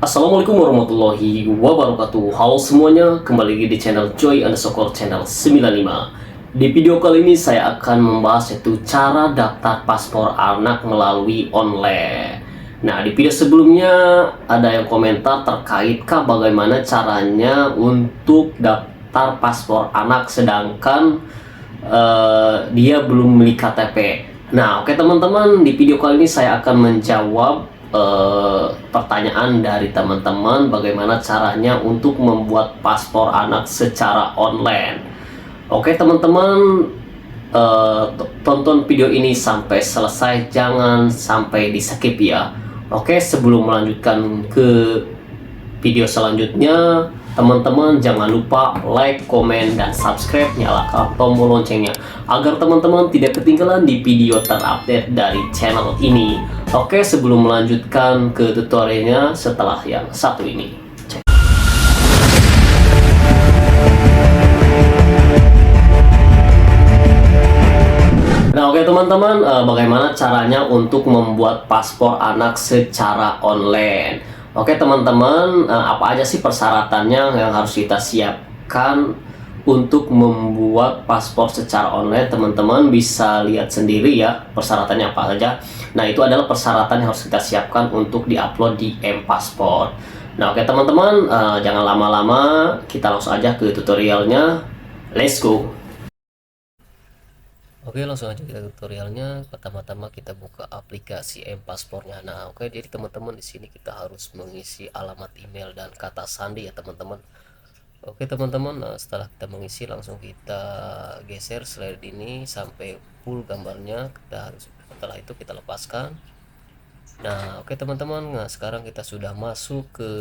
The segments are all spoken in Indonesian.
Assalamualaikum warahmatullahi wabarakatuh. Halo semuanya, kembali lagi di channel Joy Underscore Channel 95. Di video kali ini saya akan membahas yaitu cara daftar paspor anak melalui online. Nah, di video sebelumnya ada yang komentar terkait bagaimana caranya untuk daftar paspor anak sedangkan dia belum memiliki KTP. Nah, oke teman-teman, di video kali ini saya akan menjawab pertanyaan dari teman-teman bagaimana caranya untuk membuat paspor anak secara online. Oke teman-teman, tonton video ini sampai selesai, jangan sampai di skip ya. Oke, sebelum melanjutkan ke video selanjutnya, teman-teman jangan lupa like, komen, dan subscribe, nyalakan tombol loncengnya agar teman-teman tidak ketinggalan di video terupdate dari channel ini. Oke, sebelum melanjutkan ke tutorialnya setelah yang satu ini. Nah, oke teman-teman, bagaimana caranya untuk membuat paspor anak secara online? Oke teman-teman, apa aja sih persyaratannya yang harus kita siapkan untuk membuat paspor secara online? Teman-teman bisa lihat sendiri ya persyaratannya apa saja. Nah, itu adalah persyaratan yang harus kita siapkan untuk diupload di M-Paspor. Nah, oke teman-teman, jangan lama-lama, kita langsung aja ke tutorialnya. Let's go. Oke, langsung aja kita tutorialnya. Pertama-tama kita buka aplikasi M-Paspornya. Nah, oke, jadi teman-teman di sini kita harus mengisi alamat email dan kata sandi ya teman-teman. Oke teman-teman, setelah kita mengisi langsung kita geser slide ini sampai full gambarnya. Setelah itu kita lepaskan. Nah, oke teman-teman, nah sekarang kita sudah masuk ke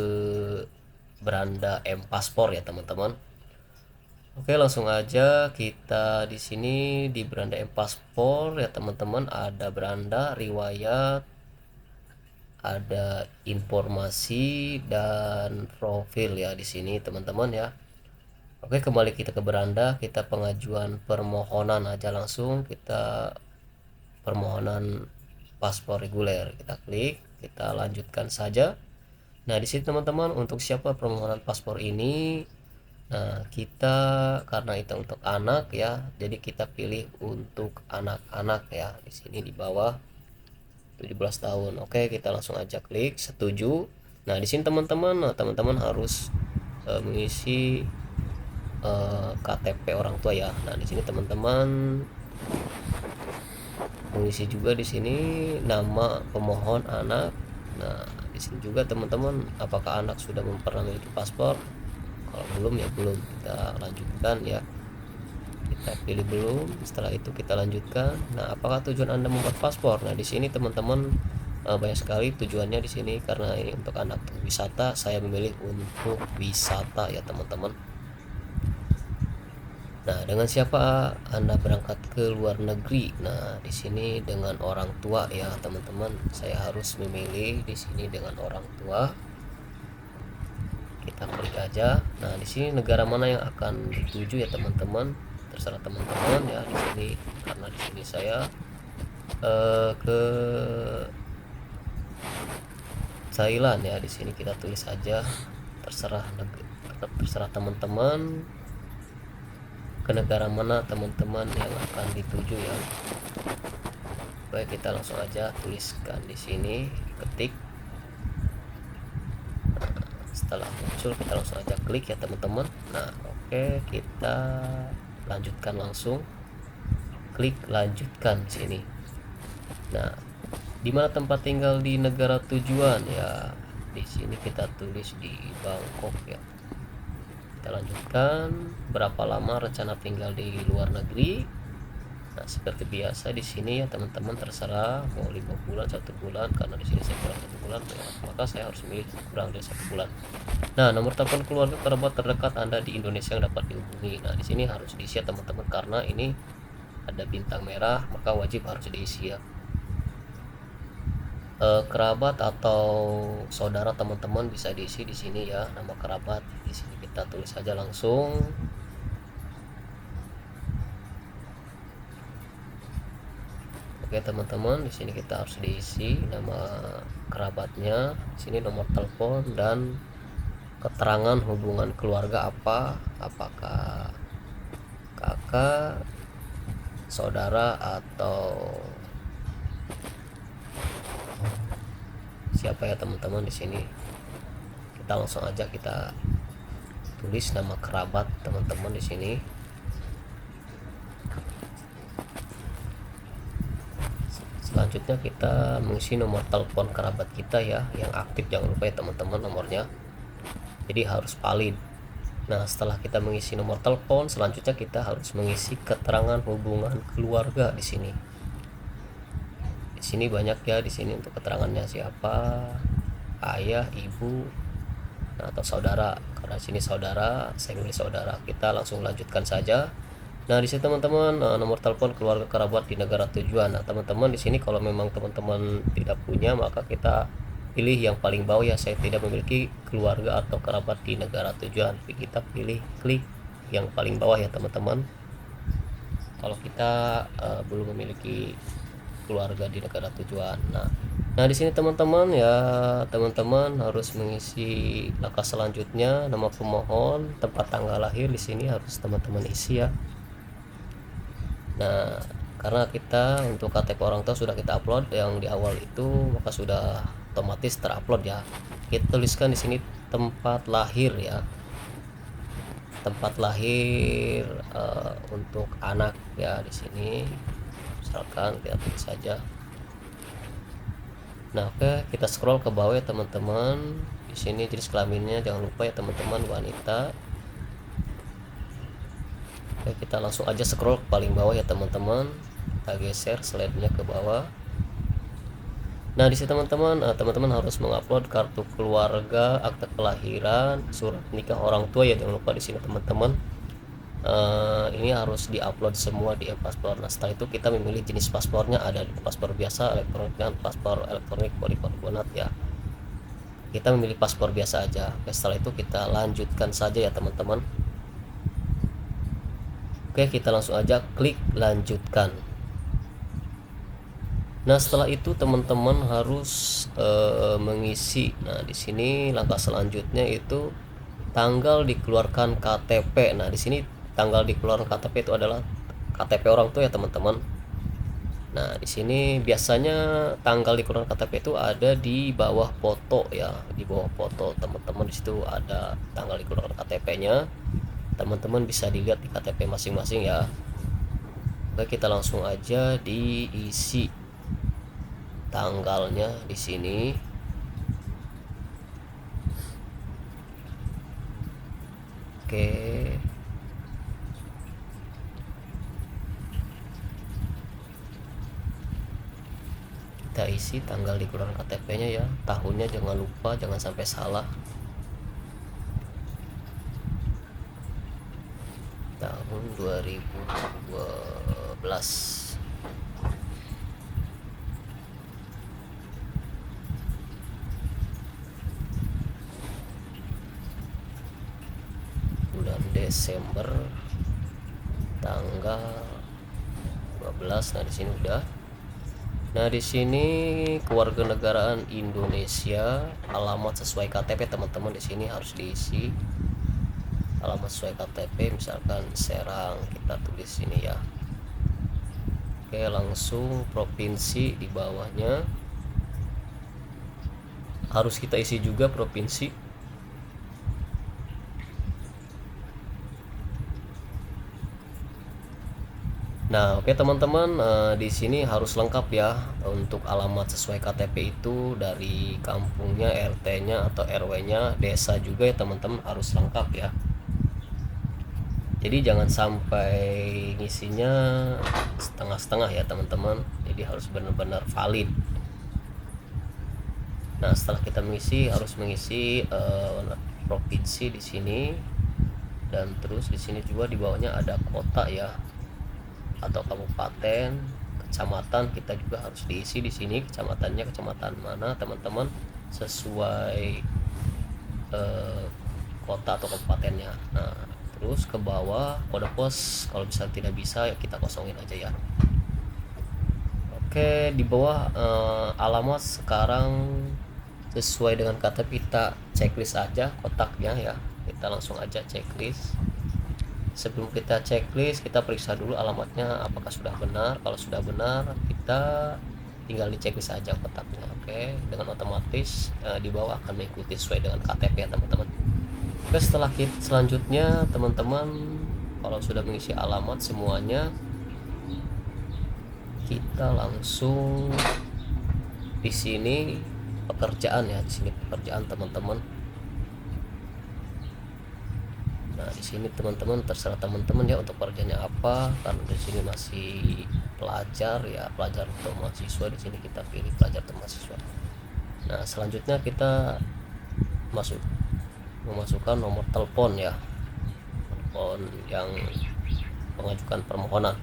beranda M-Paspor ya teman-teman. Oke, langsung aja kita di sini di beranda M-Paspor ya teman-teman, ada beranda riwayat, ada informasi dan profil ya di sini teman-teman ya. Oke, kembali kita ke beranda, kita pengajuan permohonan aja, langsung kita permohonan paspor reguler, kita klik, kita lanjutkan saja. Nah, di sini teman-teman, untuk siapa permohonan paspor ini? Nah, kita karena itu untuk anak ya, jadi kita pilih untuk anak-anak ya. Di sini di bawah 17 tahun. Oke, kita langsung aja klik setuju. Nah, di sini teman-teman, teman-teman harus mengisi KTP orang tua ya. Nah, di sini teman-teman mengisi juga di sini nama pemohon anak. Nah, di sini juga teman-teman apakah anak sudah pernah memiliki paspor. Kalau belum ya belum, kita lanjutkan ya, kita pilih belum, setelah itu kita lanjutkan. Nah, apakah tujuan Anda membuat paspor? Nah, di sini teman-teman banyak sekali tujuannya di sini, karena ini untuk anak wisata, saya memilih untuk wisata ya teman-teman. Nah, dengan siapa Anda berangkat ke luar negeri? Nah, di sini dengan orang tua ya teman-teman, saya harus memilih di sini dengan orang tua. Kita klik aja. Nah, di sini negara mana yang akan dituju ya teman-teman, terserah teman-teman ya. Di sini karena di sini saya ke Thailand ya, di sini kita tulis aja, terserah teman-teman ke negara mana teman-teman yang akan dituju ya. Baik, kita langsung aja tuliskan di sini, ketik. Setelah muncul kita langsung aja klik ya teman-teman. Nah, oke, kita lanjutkan, langsung klik lanjutkan sini. Nah, di mana tempat tinggal di negara tujuan ya, di sini kita tulis di Bangkok ya. Kita lanjutkan, berapa lama rencana tinggal di luar negeri. Nah, seperti biasa di sini ya teman-teman, terserah mau 5 bulan, 1 bulan, karena di sini saya kurang 1 bulan ya, maka saya harus milih kurang dari 1 bulan. Nah, nomor telepon keluarga kerabat terdekat Anda di Indonesia yang dapat dihubungi. Nah, di sini harus diisi ya teman-teman, karena ini ada bintang merah, maka wajib harus diisi ya. Kerabat atau saudara teman-teman bisa diisi di sini ya, nama kerabat di sini kita tulis saja langsung. Oke teman-teman, di sini kita harus diisi nama kerabatnya, di sini nomor telepon dan keterangan hubungan keluarga apakah kakak, saudara atau siapa ya teman-teman. Di sini kita langsung aja kita tulis nama kerabat teman-teman di sini. Selanjutnya kita mengisi nomor telepon kerabat kita ya yang aktif, jangan lupa ya teman-teman nomornya, jadi harus valid. Nah setelah kita mengisi nomor telepon, selanjutnya kita harus mengisi keterangan hubungan keluarga di sini. Di sini banyak ya, di sini untuk keterangannya siapa, ayah, ibu, atau saudara. Karena sini saudara, saya milih saudara. Kita langsung lanjutkan saja. Nah di sini teman-teman nomor telepon keluarga kerabat di negara tujuan. Nah teman-teman di sini kalau memang teman-teman tidak punya, maka kita pilih yang paling bawah ya, saya tidak memiliki keluarga atau kerabat di negara tujuan. Kita pilih klik yang paling bawah ya teman-teman. Kalau kita belum memiliki keluarga di negara tujuan. Nah di sini teman-teman ya, teman-teman harus mengisi langkah selanjutnya, nama pemohon, tempat tanggal lahir di sini harus teman-teman isi ya. Nah karena kita untuk KTP orang tua sudah kita upload yang di awal itu, maka sudah otomatis terupload ya. Kita tuliskan di sini tempat lahir ya, tempat lahir untuk anak ya. Di sini misalkan kita tulis saja. Nah oke, kita scroll ke bawah ya teman-teman. Di sini jenis kelaminnya jangan lupa ya teman-teman, wanita. Oke, kita langsung aja scroll ke paling bawah ya teman-teman. Kita geser slide-nya ke bawah. Nah di sini teman-teman, teman-teman harus mengupload kartu keluarga, akta kelahiran, surat nikah orang tua ya, jangan lupa di sini teman-teman. Ini harus diupload semua di e-paspor. Nah setelah itu kita memilih jenis paspornya, ada paspor biasa, elektronik, dan paspor elektronik polikarbonat ya. Kita memilih paspor biasa aja. Oke, setelah itu kita lanjutkan saja ya teman-teman. Oke, kita langsung aja klik lanjutkan. Nah setelah itu teman-teman harus mengisi. Nah di sini langkah selanjutnya itu tanggal dikeluarkan KTP. Nah di sini tanggal dikeluarkan KTP itu adalah KTP orang tua ya teman-teman. Nah di sini biasanya tanggal dikeluarkan KTP itu ada di bawah foto ya, di bawah foto teman-teman. Di situ ada tanggal dikeluarkan KTP-nya. Teman-teman bisa dilihat di KTP masing-masing ya. Oke, kita langsung aja diisi tanggalnya di sini. Oke. Kita isi tanggal dikeluarkan KTP-nya ya, tahunnya jangan lupa, jangan sampai salah. Tahun 2012. Bulan Desember tanggal 12. Nah di sini udah. Nah di sini kewarganegaraan Indonesia, alamat sesuai KTP teman-teman. Di sini harus diisi alamat sesuai KTP, misalkan Serang, kita tulis sini ya. Oke, langsung provinsi di bawahnya harus kita isi juga provinsi. Nah oke teman-teman, di sini harus lengkap ya untuk alamat sesuai KTP itu, dari kampungnya, RT-nya atau RW-nya, desa juga ya teman-teman, harus lengkap ya. Jadi jangan sampai ngisinya setengah-setengah ya teman-teman, jadi harus benar-benar valid. Nah setelah kita mengisi, harus mengisi provinsi di sini, dan terus di sini juga di bawahnya ada kota ya, atau kabupaten, kecamatan. Kita juga harus diisi di sini kecamatannya, kecamatan mana teman-teman, sesuai kota atau kabupatennya. Nah terus ke bawah kode pos, kalau bisa tidak bisa ya kita kosongin aja ya. Oke, di bawah alamat sekarang sesuai dengan KTP kita checklist aja kotaknya ya. Kita langsung aja checklist. Sebelum kita checklist, kita periksa dulu alamatnya apakah sudah benar. Kalau sudah benar, kita tinggal di checklist aja kotaknya. Oke, dengan otomatis di bawah akan mengikuti sesuai dengan KTP ya teman-teman. Oke, selanjutnya teman-teman kalau sudah mengisi alamat semuanya, kita langsung di sini pekerjaan ya, di sini pekerjaan teman-teman. Nah, di sini teman-teman terserah teman-teman ya untuk pekerjaannya apa, karena di sini masih pelajar ya, pelajar atau mahasiswa. Di sini kita pilih pelajar atau mahasiswa. Nah, selanjutnya kita memasukkan nomor telepon ya, telepon yang mengajukan permohonan.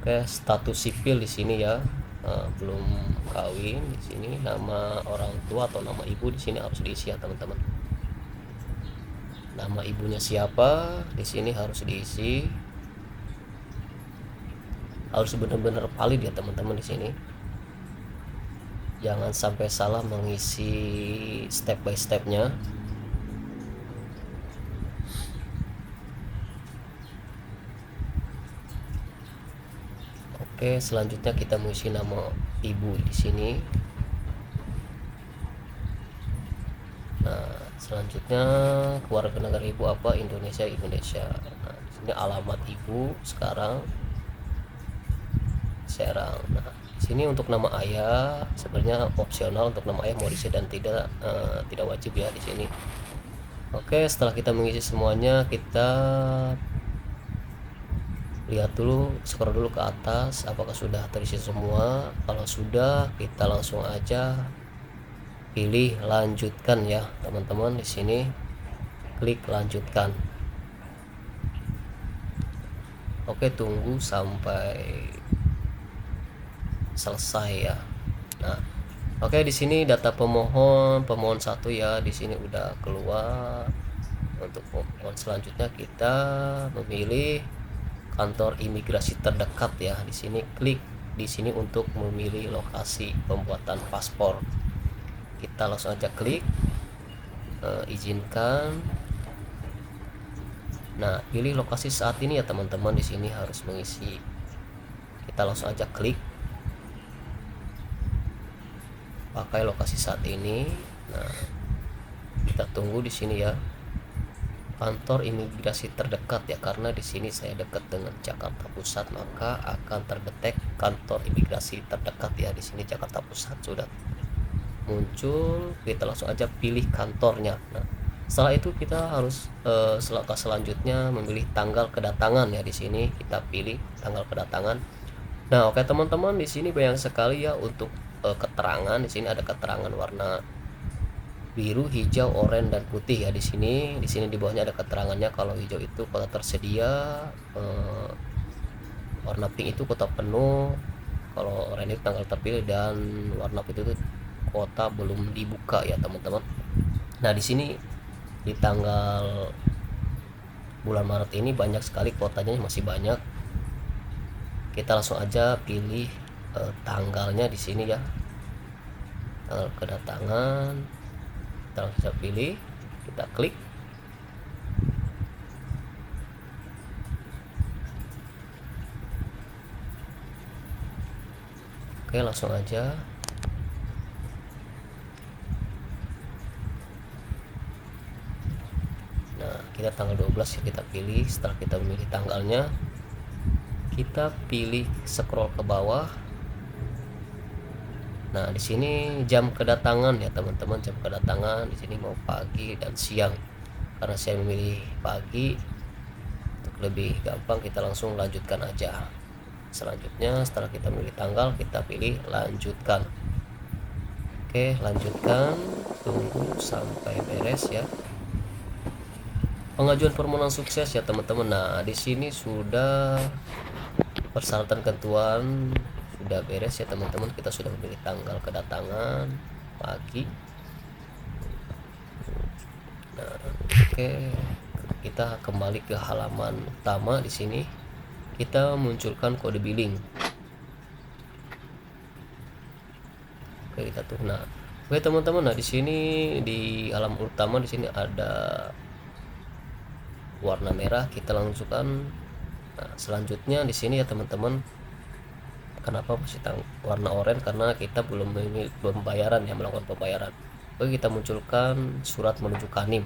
Oke, status sipil di sini ya, belum kawin. Di sini nama orang tua atau nama ibu di sini harus diisi ya teman-teman. Nama ibunya siapa di sini harus diisi, harus benar-benar valid ya teman-teman di sini. Jangan sampai salah mengisi step by stepnya. Oke, selanjutnya kita mengisi nama ibu di sini. Nah, selanjutnya keluarga negara ibu apa? Indonesia. Nah, di sini alamat ibu sekarang Serang. Nah, di sini untuk nama ayah sebenarnya opsional, untuk nama ayah mau diisi dan tidak wajib ya di sini. Oke, setelah kita mengisi semuanya, kita lihat dulu, scroll dulu ke atas apakah sudah terisi semua. Kalau sudah, kita langsung aja pilih lanjutkan ya teman-teman. Di sini klik lanjutkan. Oke, tunggu sampai selesai ya. Nah, oke, di sini data pemohon 1 ya, di sini udah keluar. Untuk pemohon selanjutnya kita memilih kantor imigrasi terdekat ya. Di sini klik di sini untuk memilih lokasi pembuatan paspor. Kita langsung aja klik izinkan. Nah, pilih lokasi saat ini ya teman-teman. Di sini harus mengisi. Kita langsung aja klik pakai lokasi saat ini. Nah, kita tunggu di sini ya. Kantor imigrasi terdekat ya, karena di sini saya dekat dengan Jakarta Pusat, maka akan terdetek kantor imigrasi terdekat ya. Di sini Jakarta Pusat sudah muncul, kita langsung aja pilih kantornya. Nah, setelah itu kita harus selanjutnya memilih tanggal kedatangan ya. Di sini kita pilih tanggal kedatangan. Nah, oke teman-teman, di sini banyak sekali ya untuk keterangan. Di sini ada keterangan warna biru, hijau, oranye dan putih ya. Di sini di bawahnya ada keterangannya. Kalau hijau itu kota tersedia, warna pink itu kota penuh, kalau oranye itu tanggal terpilih, dan warna putih itu kota belum dibuka ya teman-teman. Nah, di sini di tanggal bulan Maret ini banyak sekali kotanya, masih banyak. Kita langsung aja pilih tanggalnya di sini ya, tanggal kedatangan. Kita bisa pilih, kita klik. Oke, langsung aja. Nah, kita tanggal 12 ya kita pilih. Setelah kita memilih tanggalnya, kita pilih scroll ke bawah. Nah, di sini jam kedatangan ya teman-teman, jam kedatangan di sini mau pagi dan siang. Karena saya memilih pagi, untuk lebih gampang kita langsung lanjutkan aja. Selanjutnya setelah kita memilih tanggal, kita pilih lanjutkan. Oke, lanjutkan, tunggu sampai beres ya. Pengajuan permohonan sukses ya teman-teman. Nah, di sini sudah persyaratan ketentuan sudah beres ya teman-teman. Kita sudah memilih tanggal kedatangan pagi. Nah, oke, kita kembali ke halaman utama. Di sini kita munculkan kode billing. Oke, kita tuh. Nah, oke teman-teman, nah di sini di halaman utama di sini ada warna merah, kita langsungkan. Nah, selanjutnya di sini ya teman-teman, kenapa masih warna oranye, karena kita belum pembayaran ya, melakukan pembayaran. Oke, kita munculkan surat menuju Kanim.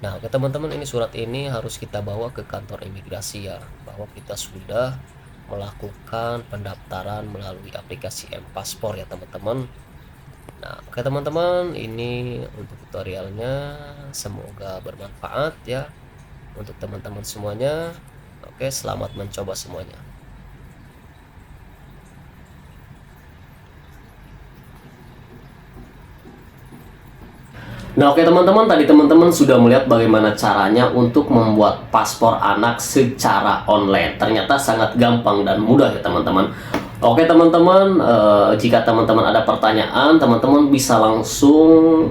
Nah, oke teman-teman, ini surat ini harus kita bawa ke kantor imigrasi ya, bahwa kita sudah melakukan pendaftaran melalui aplikasi M-Paspor ya teman-teman. Nah, oke teman-teman, ini untuk tutorialnya, semoga bermanfaat ya untuk teman-teman semuanya. Oke, selamat mencoba semuanya. Nah, oke teman-teman, tadi teman-teman sudah melihat bagaimana caranya untuk membuat paspor anak secara online. Ternyata sangat gampang dan mudah ya teman-teman. Oke teman-teman, jika teman-teman ada pertanyaan, teman-teman bisa langsung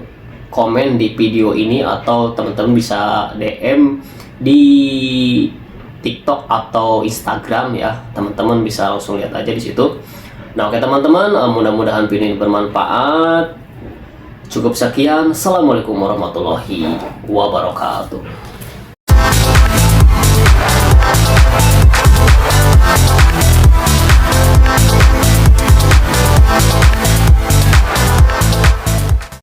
komen di video ini, atau teman-teman bisa DM di TikTok atau Instagram ya. Teman-teman bisa langsung lihat aja di situ. Nah, oke teman-teman, mudah-mudahan video ini bermanfaat. Cukup sekian. Assalamualaikum warahmatullahi wabarakatuh.